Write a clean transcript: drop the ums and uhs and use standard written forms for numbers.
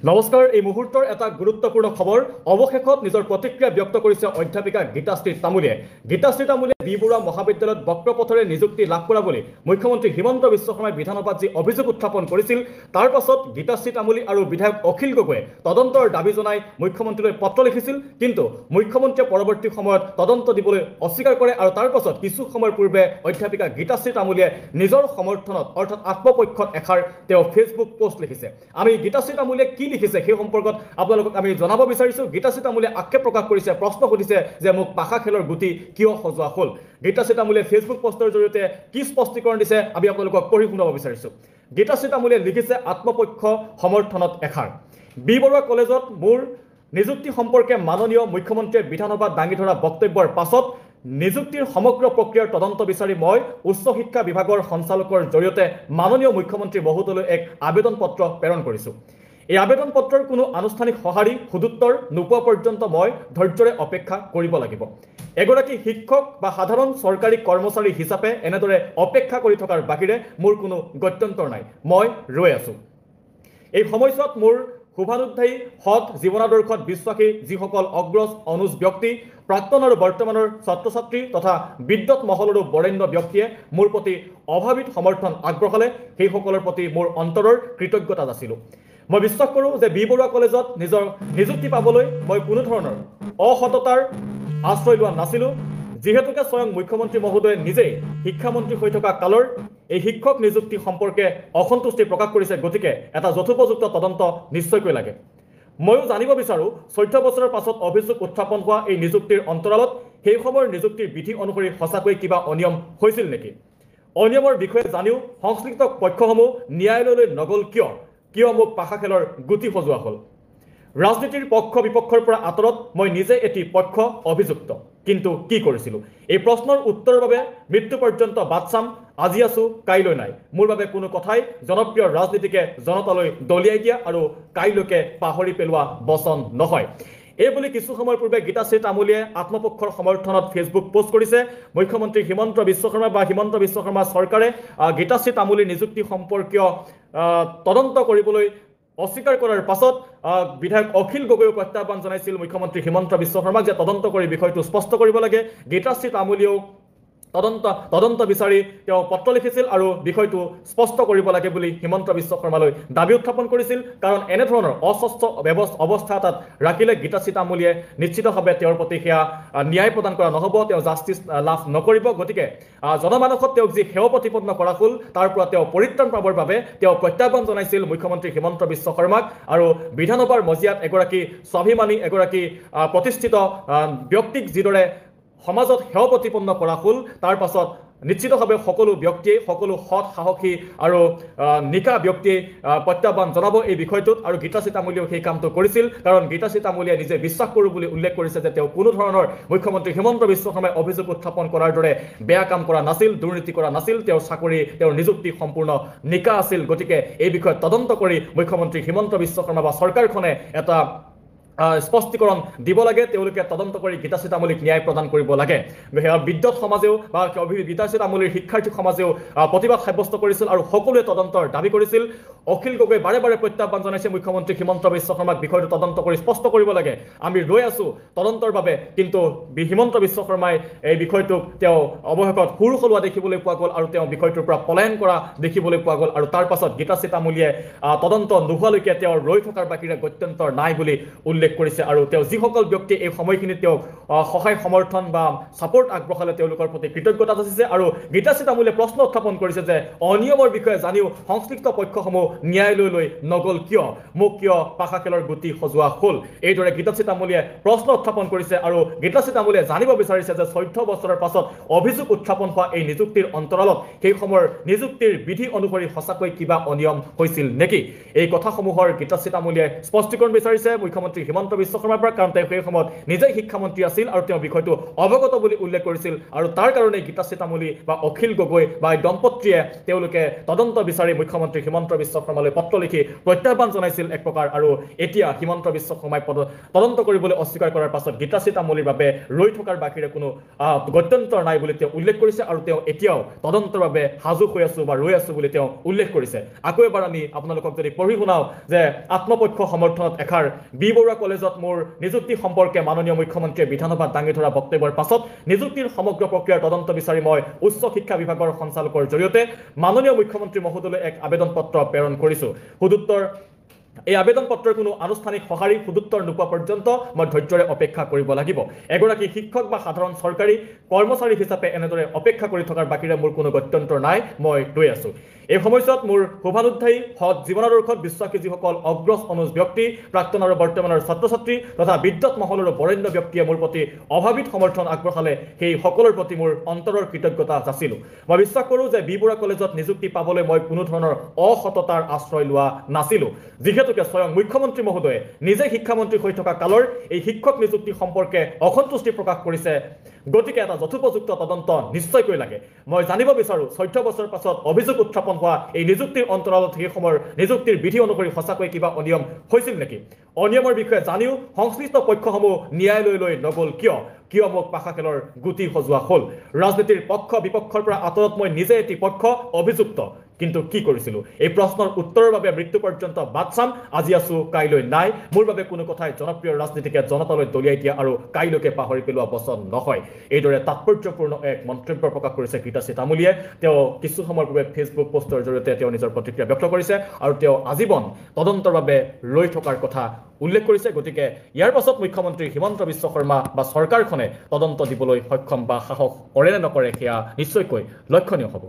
নমস্কাৰ। এই মুহূৰ্তৰ এটা গুৰুত্বপূৰ্ণ খবৰ। অৱশেষত নিজৰ প্ৰতিক্ৰিয়া ব্যক্ত কৰিছে অধ্যাপিকা গীতাশ্ৰী তামুলীয়ে। গীতাশ্ৰী তামুলীয়ে বি বৰুৱা মহাবিদ্যালয়ত বক্ৰপথৰে নিযুক্তি লাভ কৰা বুলি মুখ্যমন্ত্ৰী হিমন্ত বিশ্ব শৰ্মাই বিধানসভাত যি অভিযোগ উত্থাপন কৰিছিল, তাৰ পাছত গীতাশ্ৰী তামুলী আৰু বিধায়ক অখিল গগৈয়ে তদন্তৰ দাবী জনাই মুখ্যমন্ত্ৰীলৈ পত্ৰ লিখিছিল। কিন্তু মুখ্যমন্ত্ৰীয়ে পৰৱৰ্তী সময়ত তদন্ত দিবলৈ অস্বীকাৰ কৰে আৰু তাৰ পাছত কিছু সময়ৰ পূৰ্বে অধ্যাপিকা গীতাশ্ৰী তামুলীয়ে নিজৰ সমৰ্থনত অৰ্থাৎ আত্মপক্ষত এষাৰ তেওঁ ফেচবুক পোষ্ট লিখিছে। আমি গীতাশ্ৰী তামুলীয়ে কি লিখিছে সেই সম্পৰ্কত আপোনালোকক আমি জনাব বিচাৰিছো। গীতাশ্ৰী তামুলীয়ে আক্ষেপ প্ৰকাশ কৰিছে, প্ৰশ্ন সুধিছে যে মোক পাশা খেলৰ গুটি কিয় সজোৱা হ'ল। গীতাশ্ৰী তামুলীয়ে ফেচবুক পোষ্টৰ জৰিয়তে কি স্পষ্টীকৰণ দিছে আমি আপোনালোকক পঢ়ি শুনাব বিচাৰিছো। গীতাশ্ৰী তামুলীয়ে লিখিছে আত্মপক্ষ সমৰ্থনত এষাৰ। বি বৰুৱা কলেজত মোৰ নিযুক্তি সম্পৰ্কে মাননীয় মুখ্যমন্ত্ৰীয়ে বিধানসভাত দাঙি ধৰা বক্তব্যৰ পাছত নিযুক্তিৰ সমগ্ৰ প্ৰক্ৰিয়াৰ তদন্ত বিচাৰি মই উচ্চ শিক্ষা বিভাগৰ সঞ্চালকৰ জৰিয়তে মাননীয় মুখ্যমন্ত্ৰী মহোদয়লৈ এক আবেদন পত্ৰ প্ৰেৰণ কৰিছো। এই আবেদন পত্ৰৰ কোনো আনুষ্ঠানিক সঁহাৰি সদুত্তৰ নোপোৱা পৰ্যন্ত মই ধৈৰ্যৰে অপেক্ষা কৰিব লাগিব। এগৰাকী শিক্ষক বা সাধাৰণ চৰকাৰী কৰ্মচাৰী হিচাপে এনেদৰে অপেক্ষা কৰি থকাৰ বাহিৰে মোৰ কোনো গত্যন্তৰ নাই। মই ৰৈ আছো। এই সময়ছোৱাত মোৰ শুভানুধ্যায়ী সৎ জীৱনাদৰ্শত বিশ্বাসী যিসকল অগ্ৰজ অনুজ ব্যক্তি, প্ৰাক্তন আৰু বৰ্তমানৰ ছাত্ৰ ছাত্ৰী তথা বিদ্যুৎ মহলৰো বৰেণ্য ব্যক্তিয়ে মোৰ প্ৰতি অভাৱিত সমৰ্থন আগবঢ়ালে, সেইসকলৰ প্ৰতি মোৰ অন্তৰৰ কৃতজ্ঞতা যাচিলোঁ। মই বিশ্বাস কৰোঁ যে বি বৰুৱা কলেজত নিজৰ নিযুক্তি পাবলৈ মই কোনো ধৰণৰ অসততাৰ আশ্ৰয় লোৱা নাছিলোঁ। যিহেতুকে স্বয়ং মুখ্যমন্ত্ৰী মহোদয়ে নিজেই শিক্ষামন্ত্ৰী হৈ থকা কালৰ এই শিক্ষক নিযুক্তি সম্পৰ্কে অসন্তুষ্টি প্ৰকাশ কৰিছে, গতিকে এটা যথোপযুক্ত তদন্ত নিশ্চয়কৈ লাগে। ময়ো জানিব বিচাৰোঁ 14 বছৰৰ পাছত অভিযোগ উত্থাপন হোৱা এই নিযুক্তিৰ অন্তৰালত সেই সময়ৰ নিযুক্তিৰ বিধি অনুসৰি সঁচাকৈ কিবা অনিয়ম হৈছিল নেকি? অনিয়মৰ বিষয়ে জানিও সংশ্লিষ্ট পক্ষসমূহ ন্যায়ালয়লৈ নগ'ল কিয় মোক পাশা খেলৰ গুটি সজোৱা হ'ল? ৰাজনীতিৰ পক্ষ বিপক্ষৰ পৰা আঁতৰত মই নিজে এটি পক্ষ অভিযুক্ত, কিন্তু কি কৰিছিলোঁ? এই প্ৰশ্নৰ উত্তৰৰ বাবে মৃত্যু পৰ্যন্ত বাট চাম। আজি আছো, কাইলৈ নাই। মোৰ বাবে কোনো কথাই জনপ্ৰিয় ৰাজনীতিকে জনতালৈ দলিয়াই দিয়া আৰু কাইলৈকে পাহৰি পেলোৱা বচন নহয়। এইবুলি কিছু সময়ৰ পূৰ্বে গীতাশ্ৰী তামুলীয়ে আত্মপক্ষৰ সমৰ্থনত ফেচবুক পোষ্ট কৰিছে। মুখ্যমন্ত্ৰী হিমন্ত বিশ্ব শৰ্মা চৰকাৰে গীতাশ্ৰী তামুলীৰ নিযুক্তি সম্পৰ্কীয় তদন্ত কৰিবলৈ অস্বীকাৰ কৰাৰ পাছত বিধায়ক অখিল গগৈয়ে প্ৰত্যাহ্বান জনাইছিল মুখ্যমন্ত্ৰী হিমন্ত বিশ্ব শৰ্মাক যে তদন্ত কৰি বিষয়টো স্পষ্ট কৰিব লাগে। গীতাশ্ৰী তামুলীয়েও তদন্ত বিচাৰি তেওঁ পত্ৰ লিখিছিল আৰু বিষয়টো স্পষ্ট কৰিব লাগে বুলি হিমন্ত বিশ্ব শৰ্মালৈ দাবী উত্থাপন কৰিছিল। কাৰণ এনেধৰণৰ অস্বস্থ অৱস্থা এটাত ৰাখিলে গীতাশ্ৰী তামুলীয়ে নিশ্চিতভাৱে তেওঁৰ প্ৰতি সেয়া ন্যায় প্ৰদান কৰা নহ'ব, তেওঁ জাষ্টিছ লাভ নকৰিব। গতিকে জনমানসত তেওঁক যি সেৱা প্ৰতিপন্ন কৰা হ'ল তাৰ পৰা তেওঁ পৰিত্ৰাণ পাবৰ বাবে তেওঁ প্ৰত্যাহ্বান জনাইছিল মুখ্যমন্ত্ৰী হিমন্ত বিশ্ব শৰ্মাক। আৰু বিধানসভাৰ মজিয়াত এগৰাকী স্বাভিমানী এগৰাকী প্ৰতিষ্ঠিত ব্যক্তিক যিদৰে সমাজত সেৱা প্ৰতিপন্ন কৰা হ'ল, তাৰ পাছত নিশ্চিতভাৱে সকলো ব্যক্তিয়ে, সকলো সৎ সাহসী আৰু নিকা ব্যক্তিয়ে প্ৰত্যাহ্বান জনাব এই বিষয়টোত। আৰু গীতাশ্ৰী তামুলীয়েও সেই কামটো কৰিছিল, কাৰণ গীতাশ্ৰী তামুলীয়ে নিজে বিশ্বাস কৰোঁ বুলি উল্লেখ কৰিছে যে তেওঁ কোনো ধৰণৰ মুখ্যমন্ত্ৰী হিমন্ত বিশ্ব শৰ্মাই অভিযোগ উত্থাপন কৰাৰ দৰে বেয়া কাম কৰা নাছিল, দুৰ্নীতি কৰা নাছিল। তেওঁৰ চাকৰি, তেওঁৰ নিযুক্তি সম্পূৰ্ণ নিকা আছিল। গতিকে এই বিষয়ত তদন্ত কৰি মুখ্যমন্ত্ৰী হিমন্ত বিশ্ব শৰ্মা বা চৰকাৰখনে এটা স্পষ্টীকৰণ দিব লাগে। তেওঁলোকে তদন্ত কৰি গীতাশ্ৰী তামুলীক ন্যায় প্ৰদান কৰিব লাগে। বিদ্যুৎ সমাজেও বা গীতাশ্ৰী তামুলীৰ শিক্ষাৰ্থী সমাজেও প্ৰতিবাদ সাব্যস্ত কৰিছিল আৰু সকলোৱে তদন্তৰ দাবী কৰিছিল। অখিল গগৈ বাৰে বাৰে প্ৰত্যাহ্বান জনাইছে মুখ্যমন্ত্ৰী হিমন্ত বিশ্ব শৰ্মাক বিষয়টো তদন্ত কৰি স্পষ্ট কৰিব লাগে। আমি ৰৈ আছো তদন্তৰ বাবে, কিন্তু হিমন্ত বিশ্ব শৰ্মাই এই বিষয়টোক তেওঁ অৱশেষত সুৰ সলোৱা দেখিবলৈ পোৱা গ'ল আৰু তেওঁ বিষয়টোৰ পৰা পলায়ন কৰা দেখিবলৈ পোৱা গ'ল। আৰু তাৰ পাছত গীতাশ্ৰী তামুলীয়ে তদন্ত নোহোৱালৈকে তেওঁ ৰৈ থকাৰ বাহিৰে গত্যন্তৰ নাই বুলি উল্লেখ কৰিছে। আৰু তেওঁ যিসকল ব্যক্তিয়ে এই সময়খিনিত তেওঁক সহায় সমৰ্থন বা ছাপোৰ্ট আগবঢ়ালে তেওঁলোকৰ প্ৰতি কৃতজ্ঞতা যাচিছে। আৰু গীতাশ্ৰী তামুলীয়ে প্ৰশ্ন উত্থাপন কৰিছে যে অনিয়মৰ বিষয়ে জানিও সংশ্লিষ্ট পক্ষসমূহ ন্যায়ালয়লৈ নগ'ল মোক কিয় পাশা খেলৰ গুটি সজোৱা হ'ল? এইদৰে গীতাশ্ৰী তামুলীয়ে প্ৰশ্ন উত্থাপন কৰিছে। আৰু গীতাশ্ৰী তামুলীয়ে জানিব বিচাৰিছে যে 14 বছৰৰ পাছত অভিযোগ উত্থাপন হোৱা এই নিযুক্তিৰ অন্তৰালত সেই সময়ৰ নিযুক্তিৰ বিধি অনুসৰি সঁচাকৈ কিবা অনিয়ম হৈছিল নেকি? এই কথাসমূহৰ গীতাশ্ৰী তামুলীয়ে স্পষ্টীকৰণ বিচাৰিছে। মুখ্যমন্ত্ৰী হিমন্ত বিশ্ব শৰ্মাৰ পৰা, কাৰণ তেওঁ সেই সময়ত নিজেই শিক্ষামন্ত্ৰী আছিল আৰু তেওঁ বিষয়টো অৱগত বুলি উল্লেখ কৰিছিল আৰু তাৰ কাৰণে গীতাশ্ৰী তামুলী বা অখিল গগৈ বা এই দম্পতীয়ে তেওঁলোকে তদন্ত বিচাৰি মুখ্যমন্ত্ৰী হিমন্ত বিশ্ব শৰ্মালৈ পত্ৰ লিখি প্ৰত্যাহ্বান জনাইছিল এক প্ৰকাৰ। আৰু এতিয়া হিমন্ত বিশ্ব শৰ্মাই তদন্ত কৰিবলৈ অস্বীকাৰ কৰাৰ পাছত গীতাশ্ৰী তামুলীৰ বাবে ৰৈ থকাৰ বাহিৰে কোনো গত্যন্তৰ নাই বুলি তেওঁ উল্লেখ কৰিছে আৰু তেওঁ এতিয়াও তদন্তৰ বাবে সাজু হৈ আছো বা ৰৈ আছো বুলি তেওঁ উল্লেখ কৰিছে। আকৌ এবাৰ আমি আপোনালোকক যদি পঢ়ি শুনাও যে আত্মপক্ষ সমৰ্থনত এষাৰ বি বৰুৱা কলেজত মোৰ নিযুক্তি সম্পৰ্কে মাননীয় মুখ্যমন্ত্ৰীয়ে বিধানসভাত দাঙি ধৰা বক্তব্যৰ পাছত নিযুক্তিৰ সমগ্ৰ প্ৰক্ৰিয়াৰ তদন্ত বিচাৰি মই উচ্চ শিক্ষা বিভাগৰ সঞ্চালকৰ জৰিয়তে মাননীয় মুখ্যমন্ত্ৰী মহোদয়লৈ এক আবেদন পত্ৰ প্ৰেৰণ কৰিছো। সুদুত্তৰ এই আবেদন পত্ৰৰ কোনো আনুষ্ঠানিক সঁহাৰি সুদুত্তৰ নোপোৱা পৰ্যন্ত মই ধৈৰ্যৰে অপেক্ষা কৰিব লাগিব। এগৰাকী শিক্ষক বা সাধাৰণ চৰকাৰী কৰ্মচাৰী হিচাপে এনেদৰে অপেক্ষা কৰি থকাৰ বাহিৰে মোৰ কোনো গত্যন্তৰ নাই, মই ৰৈ আছো। এই সময়ছোৱাত মোৰ শুভানুধ্যায়ী সৎ জীৱনাদৰ্শত বিশ্বাসী যিসকল অগ্ৰজ অনুজ ব্যক্তি, প্ৰাক্তন আৰু বৰ্তমানৰ ছাত্ৰ ছাত্ৰী তথা বিদ্যুৎ মহলৰ বৰেণ্য ব্যক্তিয়ে মোৰ প্ৰতি অভাৱিত সমৰ্থন আগবঢ়ালে সেই সকলৰ প্ৰতি মোৰ অন্তৰৰ কৃতজ্ঞতা যাচিলোঁ। মই বিশ্বাস কৰোঁ যে বি বৰুৱা কলেজত নিযুক্তি পাবলৈ মই কোনো ধৰণৰ অসততাৰ আশ্ৰয় লোৱা নাছিলোঁ, যিহেতুকে স্বয়ং মুখ্যমন্ত্ৰী মহোদয়ে নিজে শিক্ষামন্ত্ৰী হৈ থকা কালৰ এই শিক্ষক নিযুক্তি সম্পৰ্কে অসন্তুষ্টি প্ৰকাশ কৰিছে। গতিকে এটা যথোপযুক্ত তদন্ত নিশ্চয়কৈ লাগে। মই জানিব বিচাৰোঁ 14 বছৰ পাছত অভিযোগ উত্থাপন হোৱা এই নিযুক্তিৰ অন্তৰালত সেই সময়ৰ নিযুক্তিৰ বিধি অনুসৰি সঁচাকৈ কিবা অনিয়ম হৈছিল নেকি? অনিয়মৰ বিষয়ে জানিও সংশ্লিষ্ট পক্ষসমূহ ন্যায়ালয়লৈ নগ'ল কিয় মোক পাশা খেলৰ গুটি সজোৱা হ'ল? ৰাজনীতিৰ পক্ষ বিপক্ষৰ পৰা আঁতৰত মই নিজে এটি পক্ষ অভিযুক্ত, কিন্তু কি কৰিছিলো? এই প্ৰশ্নৰ উত্তৰৰ বাবে মৃত্যু পৰ্যন্ত বাট চাম। আজি আছো, কাইলৈ নাই। মোৰ বাবে কোনো কথাই জনপ্ৰিয় ৰাজনীতিকে জনতালৈ দলিয়াই দিয়া আৰু কাইলৈকে পাহৰি পেলোৱা বচন নহয়। এইদৰে তাৎপৰ্যপূৰ্ণ এক মন্তব্য প্ৰকাশ কৰিছে গীতাশ্ৰী তামুলীয়ে। তেওঁ কিছু সময়ৰ পূৰ্বে ফেচবুক পোষ্টৰ জৰিয়তে তেওঁ নিজৰ প্ৰতিক্ৰিয়া ব্যক্ত কৰিছে আৰু তেওঁ আজীৱন তদন্তৰ বাবে ৰৈ থকাৰ কথা উল্লেখ কৰিছে। গতিকে ইয়াৰ পাছত মুখ্যমন্ত্ৰী হিমন্ত বিশ্ব শৰ্মা বা চৰকাৰখনে তদন্ত দিবলৈ সক্ষম বা সাহস কৰে নে নকৰে সেয়া নিশ্চয়কৈ লক্ষণীয় হ'ব।